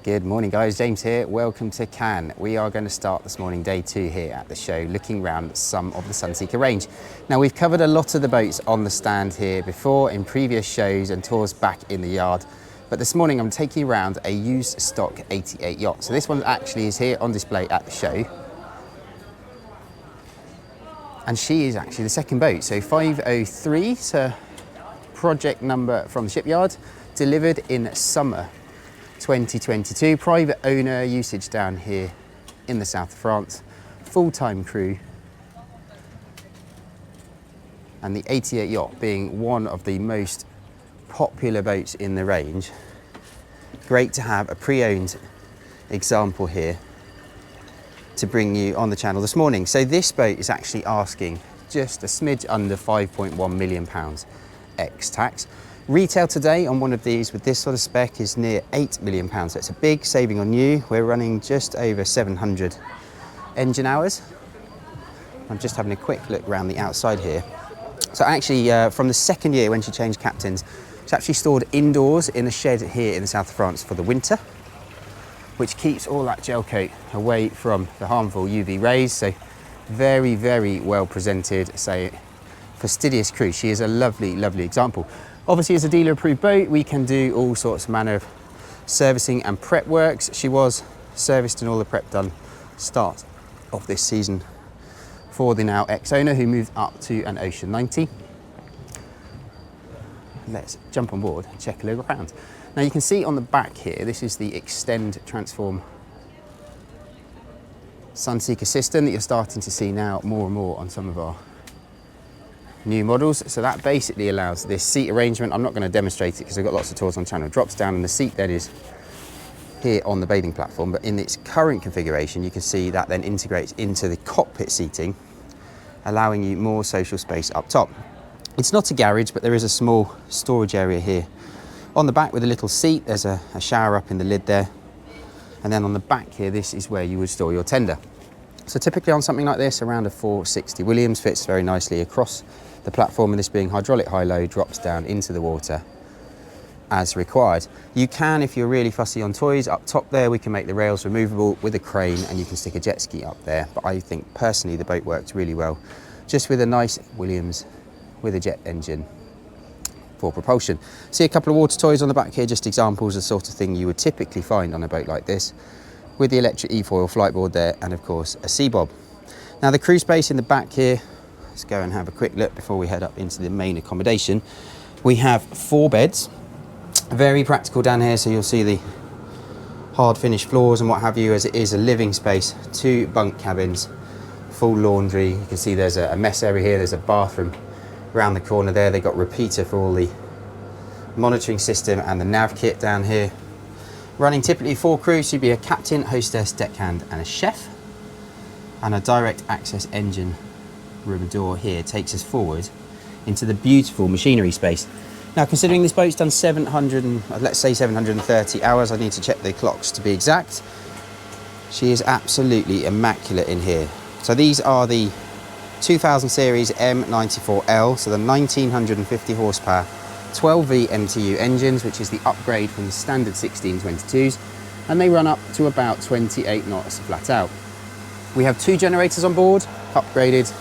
Good morning guys, James here, welcome to Cannes. We are going to start this morning, day 2 here at the show, looking around some of the Sunseeker range. Now we've covered a lot of the boats on the stand here before in previous shows and tours back in the yard. But this morning I'm taking you around a used stock 88 yacht. So this one actually is here on display at the show. And she is actually the second boat, so 503, so project number from the shipyard, delivered in summer 2022, private owner usage down here in the south of France, full-time crew, and the 88 yacht being one of the most popular boats in the range. Great to have a pre-owned example here to bring you on the channel this morning. So this boat is actually asking just a smidge under £5.1 million ex-tax. Retail today on one of these with this sort of spec is near £8 million, so it's a big saving on you. We're running just over 700 engine hours. I'm just having a quick look around the outside here. So actually from the second year when she changed captains, it's actually stored indoors in a shed here in the south of France for the winter, which keeps all that gel coat away from the harmful UV rays. So very, very well presented, say fastidious crew. She is a lovely, lovely example. Obviously, as a dealer-approved boat, we can do all sorts of manner of servicing and prep works. She was serviced and all the prep done start of this season for the now ex-owner who moved up to an Ocean 90. Let's jump on board and check a look around. Now you can see on the back here, this is the Extend Transform Sunseeker system that you're starting to see now more and more on some of our new models. So that basically allows this seat arrangement. I'm not going to demonstrate it because I've got lots of tours on the channel. It drops down and the seat then is here on the bathing platform, but in its current configuration you can see that then integrates into the cockpit seating, allowing you more social space up top. It's not a garage, but there is a small storage area here on the back with a little seat. There's a shower up in the lid there, and then on the back here, this is where you would store your tender. So typically on something like this, around a 460 Williams fits very nicely across the platform, and this being hydraulic high-low drops down into the water as required. You can, if you're really fussy on toys, up top there we can make the rails removable with a crane and you can stick a jet ski up there. But I think personally the boat works really well just with a nice Williams with a jet engine for propulsion. See a couple of water toys on the back here, just examples of the sort of thing you would typically find on a boat like this, with the electric e-foil flightboard there and of course a sea bob. Now the crew space in the back here, let's go and have a quick look before we head up into the main accommodation. We have 4 beds, very practical down here, so you'll see the hard finish floors and what have you, as it is a living space. 2 bunk cabins, full laundry. You can see there's a mess area here, there's a bathroom around the corner there. They got repeater for all the monitoring system and the nav kit down here. Running typically 4 crews, so you'd be a captain, hostess, deckhand and a chef. And a direct access engine room door here takes us forward into the beautiful machinery space. Now considering this boat's done 730 hours, I need to check the clocks to be exact. She is absolutely immaculate in here. So these are the 2000 series M94L, so the 1950 horsepower 12V MTU engines, which is the upgrade from the standard 1622s, and they run up to about 28 knots flat out. We have 2 generators on board, upgraded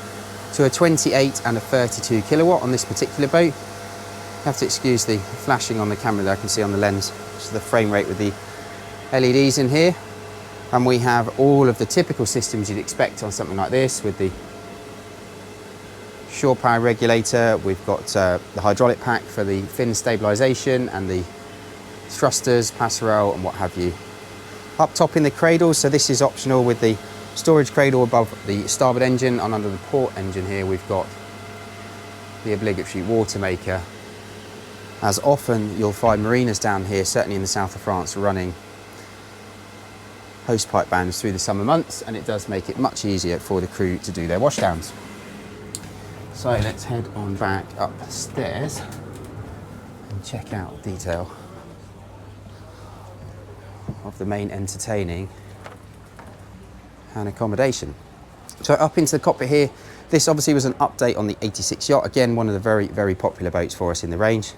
to a 28 and a 32 kilowatt on this particular boat. You have to excuse the flashing on the camera that I can see on the lens, which is the frame rate with the LEDs in here. And we have all of the typical systems you'd expect on something like this, with the shore power regulator. We've got the hydraulic pack for the fin stabilisation and the thrusters, passerelle and what have you. Up top in the cradle, so this is optional with the storage cradle above the starboard engine, and under the port engine here we've got the obligatory water maker. As often you'll find marinas down here, certainly in the south of France, running hosepipe bands through the summer months, and it does make it much easier for the crew to do their washdowns. So let's head on back upstairs and check out detail of the main entertaining and accommodation. So up into the cockpit here, this obviously was an update on the 86 yacht, again one of the very, very popular boats for us in the range.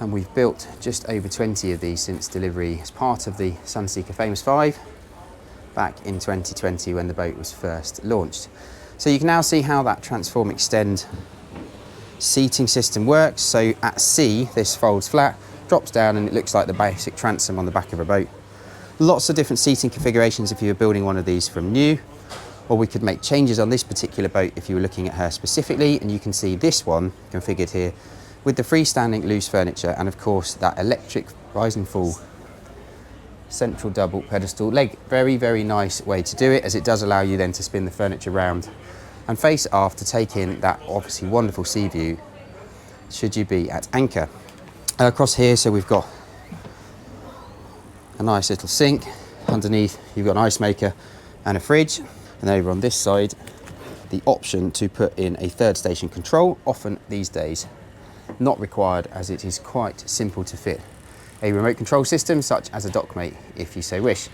And we've built just over 20 of these since delivery as part of the Sunseeker Famous 5 back in 2020 when the boat was first launched. So you can now see how that transform extend seating system works. So at sea, this folds flat, drops down, and it looks like the basic transom on the back of a boat. Lots of different seating configurations if you were building one of these from new, or we could make changes on this particular boat if you were looking at her specifically. And you can see this one configured here with the freestanding loose furniture and of course that electric rise and fall central double pedestal leg. Very, very nice way to do it, as it does allow you then to spin the furniture round and face aft to take in that obviously wonderful sea view should you be at anchor. Across here, so we've got a nice little sink. Underneath you've got an ice maker and a fridge, and over on this side the option to put in a third station control, often these days not required, as it is quite simple to fit a remote control system such as a dockmate if you so wish.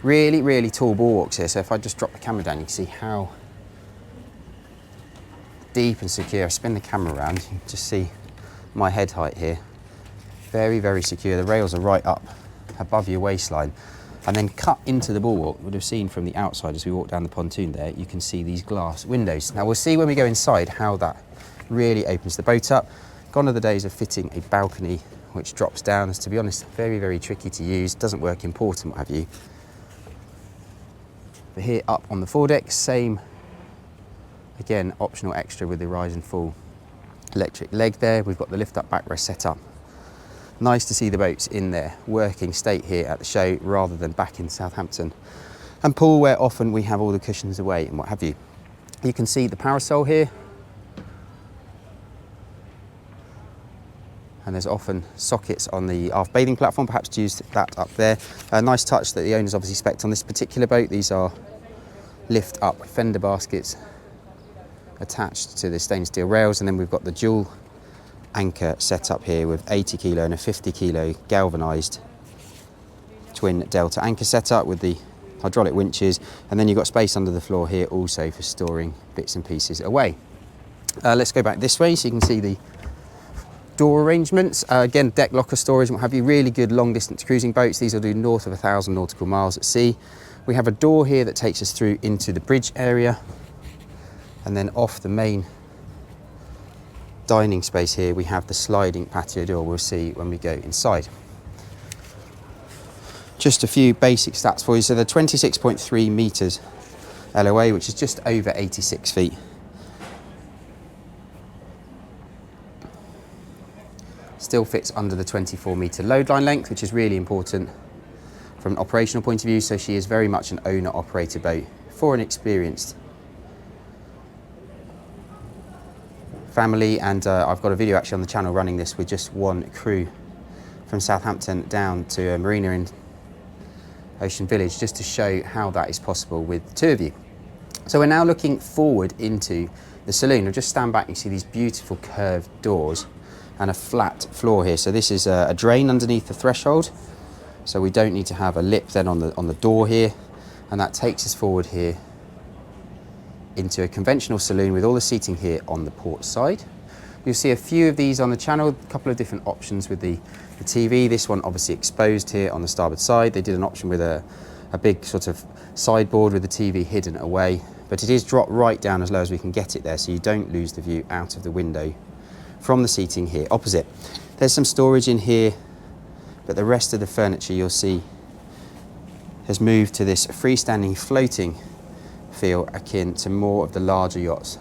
Really, really tall bulwarks here, so if I just drop the camera down you can see how deep and secure. I spin the camera around, you can just see my head height here. Very, very secure. The rails are right up above your waistline and then cut into the bulwark. You would have seen from the outside as we walk down the pontoon there, you can see these glass windows. Now we'll see when we go inside how that really opens the boat up. Gone are the days of fitting a balcony which drops down, as to be honest, very, very tricky to use, doesn't work in port and what have you. But here up on the foredeck, same, again, optional extra with the rise and fall electric leg there. We've got the lift up backrest set up. Nice to see the boats in their working state here at the show rather than back in Southampton and pool, where often we have all the cushions away and what have you. You can see the parasol here. And there's often sockets on the aft bathing platform, perhaps to use that up there. A nice touch that the owners obviously spec'd on this particular boat. These are lift up fender baskets attached to the stainless steel rails, and then we've got the dual anchor set up here with 80 kilo and a 50 kilo galvanised twin delta anchor setup with the hydraulic winches, and then you've got space under the floor here also for storing bits and pieces away. Let's go back this way so you can see the door arrangements. Again, deck locker storage and what have you. Really good long distance cruising boats. These will do north of 1,000 nautical miles at sea. We have a door here that takes us through into the bridge area, and then off the main dining space here we have the sliding patio door. We'll see when we go inside. Just a few basic stats for you. So they're 26.3 metres LOA, which is just over 86 feet. Still fits under the 24 metre load line length, which is really important from an operational point of view. So she is very much an owner operator boat for an experienced family. And I've got a video actually on the channel running this with just one crew from Southampton down to a marina in Ocean Village, just to show how that is possible with the two of you. So we're now looking forward into the saloon. I'll just stand back and you see these beautiful curved doors and a flat floor here. So this is a drain underneath the threshold, so we don't need to have a lip then on the door here, and that takes us forward here into a conventional saloon with all the seating here on the port side. You'll see a few of these on the channel, a couple of different options with the TV. This one obviously exposed here on the starboard side. They did an option with a big sort of sideboard with the TV hidden away, but it is dropped right down as low as we can get it there, so you don't lose the view out of the window from the seating here opposite. There's some storage in here, but the rest of the furniture you'll see has moved to this freestanding floating feel akin to more of the larger yachts,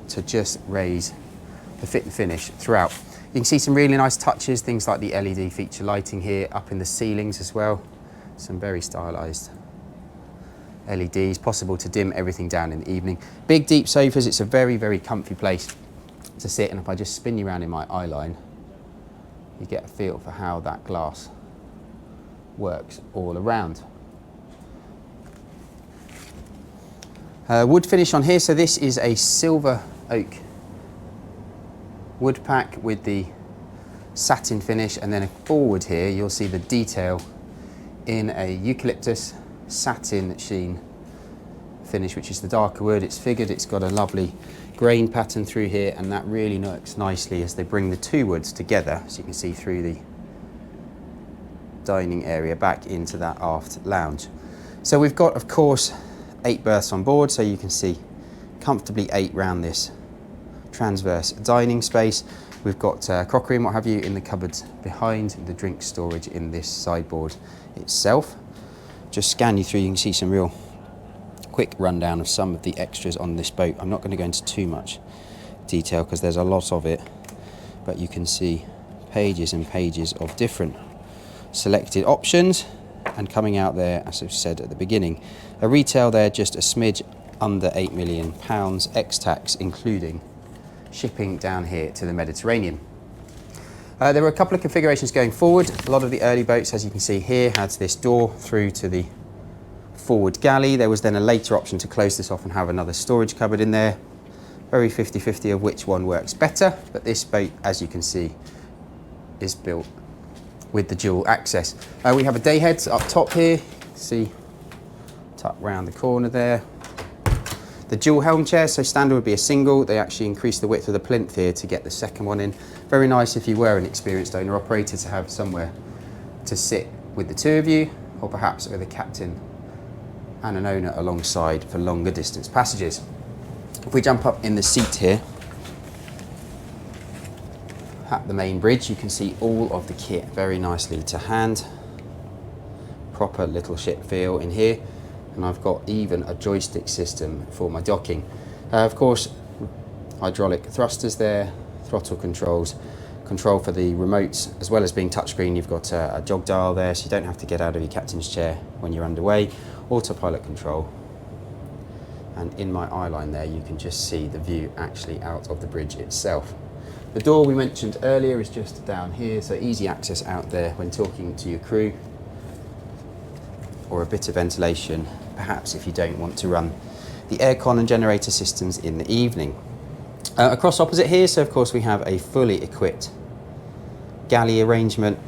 to just raise the fit and finish throughout. You can see some really nice touches, things like the LED feature lighting here up in the ceilings as well. Some very stylised LEDs, possible to dim everything down in the evening. Big deep sofas, it's a very, very comfy place to sit, and if I just spin you around in my eye line, you get a feel for how that glass works all around. Wood finish on here, so this is a silver oak wood pack with the satin finish, and then forward here you'll see the detail in a eucalyptus satin sheen finish, which is the darker wood. It's figured, it's got a lovely grain pattern through here, and that really works nicely as they bring the two woods together, so you can see through the dining area back into that aft lounge. So we've got, of course, 8 berths on board, so you can see comfortably 8 round this transverse dining space. We've got crockery and what have you in the cupboards behind, the drink storage in this sideboard itself. Just scan you through, you can see some real quick rundown of some of the extras on this boat. I'm not going to go into too much detail because there's a lot of it, but you can see pages and pages of different selected options. And coming out there, as I've said at the beginning, a retail there just a smidge under £8 million ex-tax, including shipping down here to the Mediterranean. There were a couple of configurations going forward. A lot of the early boats, as you can see here, had this door through to the forward galley. There was then a later option to close this off and have another storage cupboard in there. Very 50-50 of which one works better, but this boat, as you can see, is built with the dual access. We have a day head up top here, see, tucked round the corner there. The dual helm chair, so standard would be a single. They actually increased the width of the plinth here to get the second one in. Very nice if you were an experienced owner operator to have somewhere to sit with the two of you, or perhaps with a captain and an owner alongside for longer distance passages. If we jump up in the seat here, at the main bridge, you can see all of the kit very nicely to hand. Proper little ship feel in here. And I've got even a joystick system for my docking. Of course, hydraulic thrusters there, throttle controls, control for the remotes, as well as being touchscreen. You've got a jog dial there, so you don't have to get out of your captain's chair when you're underway. Autopilot control. And in my eye line there, you can just see the view actually out of the bridge itself. The door we mentioned earlier is just down here, so easy access out there when talking to your crew, or a bit of ventilation, perhaps if you don't want to run the aircon and generator systems in the evening. Across opposite here, so of course we have a fully equipped galley arrangement,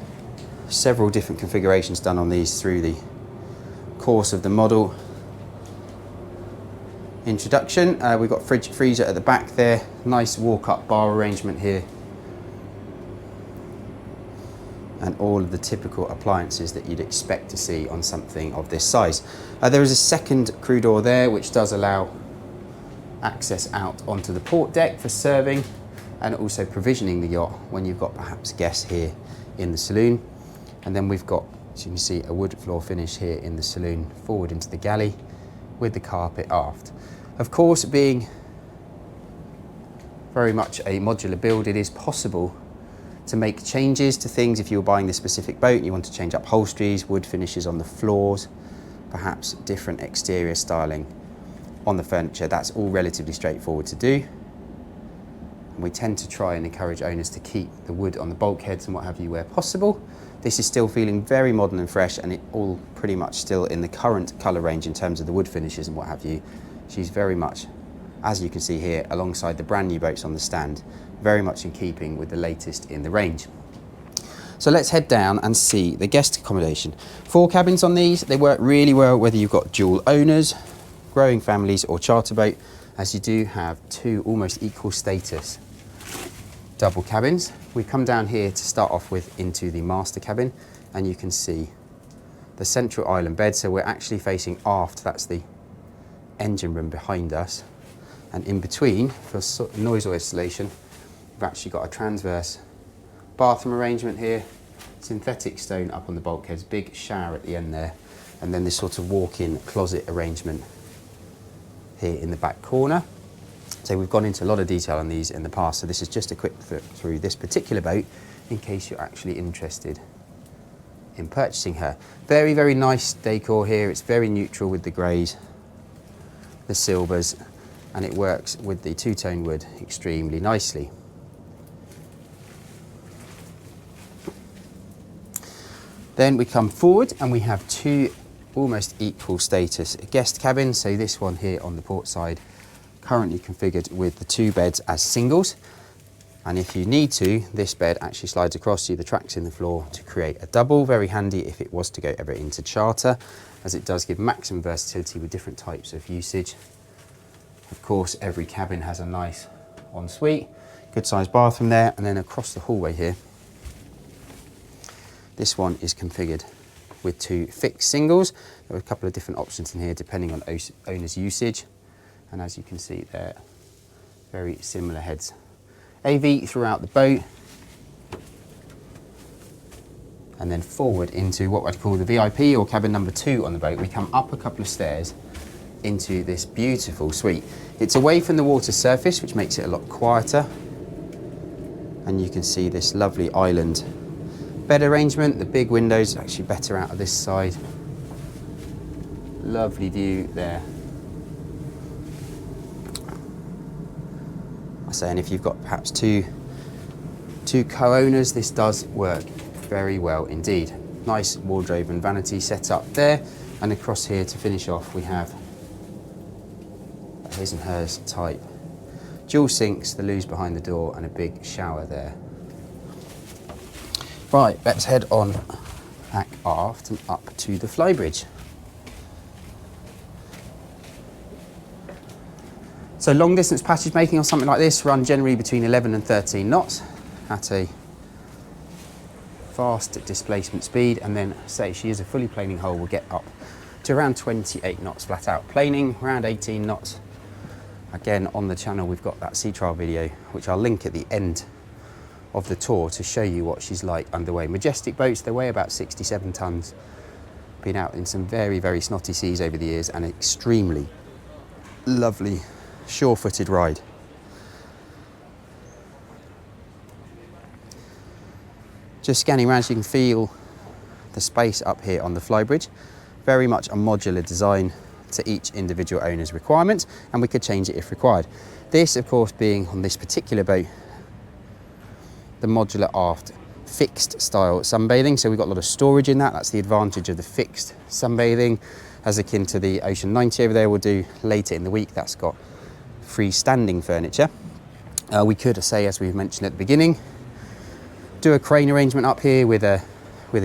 several different configurations done on these through the course of the model introduction. We've got fridge freezer at the back there, nice walk-up bar arrangement here, and all of the typical appliances that you'd expect to see on something of this size. There is a second crew door there which does allow access out onto the port deck for serving and also provisioning the yacht when you've got perhaps guests here in the saloon. And then we've got, as you can see, a wood floor finish here in the saloon forward into the galley with the carpet aft. Of course, being very much a modular build, it is possible to make changes to things. If you were buying this specific boat and you want to change upholsteries, wood finishes on the floors, perhaps different exterior styling on the furniture, that's all relatively straightforward to do. And we tend to try and encourage owners to keep the wood on the bulkheads and what have you where possible. This is still feeling very modern and fresh, and it all pretty much still in the current colour range in terms of the wood finishes and what have you. She's very much, as you can see here, alongside the brand new boats on the stand, very much in keeping with the latest in the range. So let's head down and see the guest accommodation. 4 cabins on these. They work really well whether you've got dual owners, growing families or charter boat, as you do have 2 almost equal status double cabins. We come down here to start off with into the master cabin, and you can see the central island bed. So we're actually facing aft. That's the engine room behind us, and in between, for noise isolation, we've actually got a transverse bathroom arrangement here, synthetic stone up on the bulkheads, big shower at the end there, and then this sort of walk-in closet arrangement here in the back corner. So we've gone into a lot of detail on these in the past, so this is just a quick flip through this particular boat in case you're actually interested in purchasing her. Very, very nice decor here. It's very neutral with the greys, the silvers, and it works with the two-tone wood extremely nicely. Then we come forward and we have 2 almost equal status guest cabins. So this one here on the port side, currently configured with the 2 beds as singles. And if you need to, this bed actually slides across, see the tracks in the floor to create a double. Very handy if it was to go ever into charter, as it does give maximum versatility with different types of usage. Of course, every cabin has a nice ensuite, good sized bathroom there, and then across the hallway here, this one is configured with 2 fixed singles. There are a couple of different options in here depending on owner's usage, and as you can see there, very similar heads. AV throughout the boat, and then forward into what I'd call the VIP or cabin number 2 on the boat. We come up a couple of stairs into this beautiful suite. It's away from the water surface, which makes it a lot quieter, and you can see this lovely island bed arrangement. The big windows are actually better out of this side. Lovely view there. I say, and if you've got perhaps two co-owners, this does work very well indeed. Nice wardrobe and vanity set up there, and across here to finish off we have a his and hers type dual sinks, the loos behind the door, and a big shower there. Right, let's head on back aft and up to the flybridge. So long distance passage making on something like this run generally between 11 and 13 knots at a fast displacement speed, and then say she is a fully planing hull, will get up to around 28 knots flat out planing, around 18 knots. Again, on the channel we've got that sea trial video, which I'll link at the end of the tour to show you what she's like underway. Majestic boats, they weigh about 67 tons. Been out in some very, very snotty seas over the years, and an extremely lovely sure-footed ride. Just scanning around, so you can feel the space up here on the flybridge. Very much a modular design to each individual owner's requirements, and we could change it if required. This, of course, being on this particular boat, the modular aft fixed style sunbathing, so we've got a lot of storage in that. That's the advantage of the fixed sunbathing, as akin to the Ocean 90 over there we'll do later in the week. That's got freestanding furniture. We could, say, as we've mentioned at the beginning, do a crane arrangement up here with a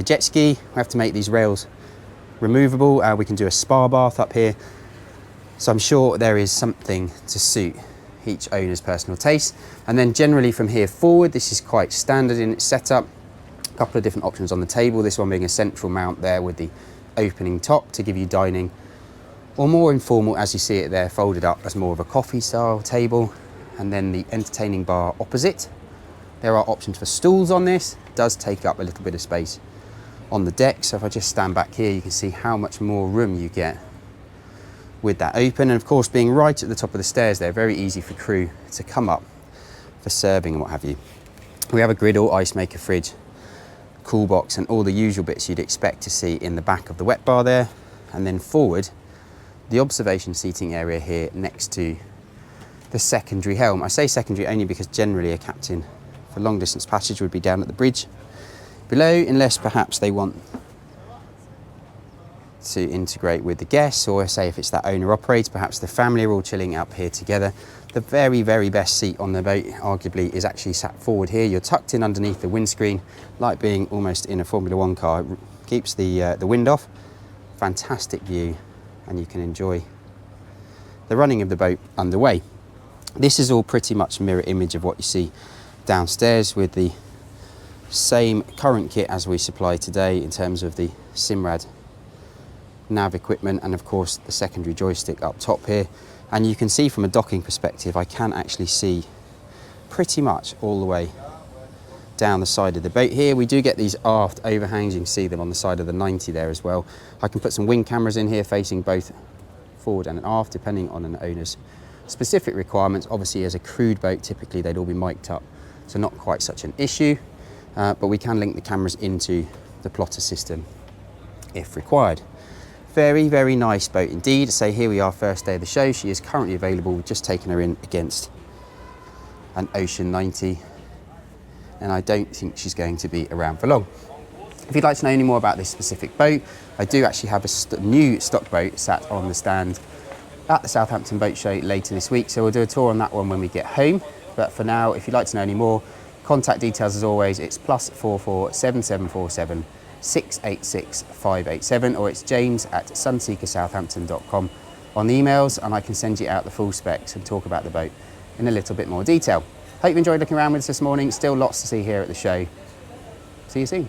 jet ski. We have to make these rails removable. We can do a spa bath up here. So I'm sure there is something to suit each owner's personal taste. And then generally from here forward, this is quite standard in its setup. A couple of different options on the table, this one being a central mount there with the opening top to give you dining, or more informal, as you see it there, folded up as more of a coffee style table, and then the entertaining bar opposite. There are options for stools on this. It does take up a little bit of space on the deck, so if I just stand back here, you can see how much more room you get with that open. And of course, being right at the top of the stairs there, very easy for crew to come up for serving and what have you. We have a griddle, ice maker, fridge, cool box, and all the usual bits you'd expect to see in the back of the wet bar there. And then forward, the observation seating area here next to the secondary helm. I say secondary only because generally a captain for long distance passage would be down at the bridge below, unless perhaps they want to integrate with the guests, or say if it's that owner operator, perhaps the family are all chilling up here together. The very, very best seat on the boat arguably is actually sat forward here. You're tucked in underneath the windscreen, like being almost in a Formula One car. It keeps the wind off. Fantastic view, and you can enjoy the running of the boat underway. This is all pretty much a mirror image of what you see downstairs, with the same current kit as we supply today in terms of the Simrad nav equipment, and of course the secondary joystick up top here. And you can see from a docking perspective, I can actually see pretty much all the way down the side of the boat here. We do get these aft overhangs, you can see them on the side of the 90 there as well. I can put some wing cameras in here facing both forward and aft depending on an owner's specific requirements. Obviously as a crewed boat, typically they'd all be mic'd up, so not quite such an issue, but we can link the cameras into the plotter system if required. Very, very nice boat indeed. So here we are, first day of the show. She is currently available. We've just taken her in against an Ocean 90, and I don't think she's going to be around for long. If you'd like to know any more about this specific boat, I do actually have a new stock boat sat on the stand at the Southampton Boat Show later this week, so we'll do a tour on that one when we get home. But for now, if you'd like to know any more, contact details as always, it's +44 7747 686 587, or it's james@sunseekersouthampton.com on the emails and I can send you out the full specs and talk about the boat in a little bit more detail. Hope you enjoyed looking around with us this morning. Still lots to see here at the show. See you soon.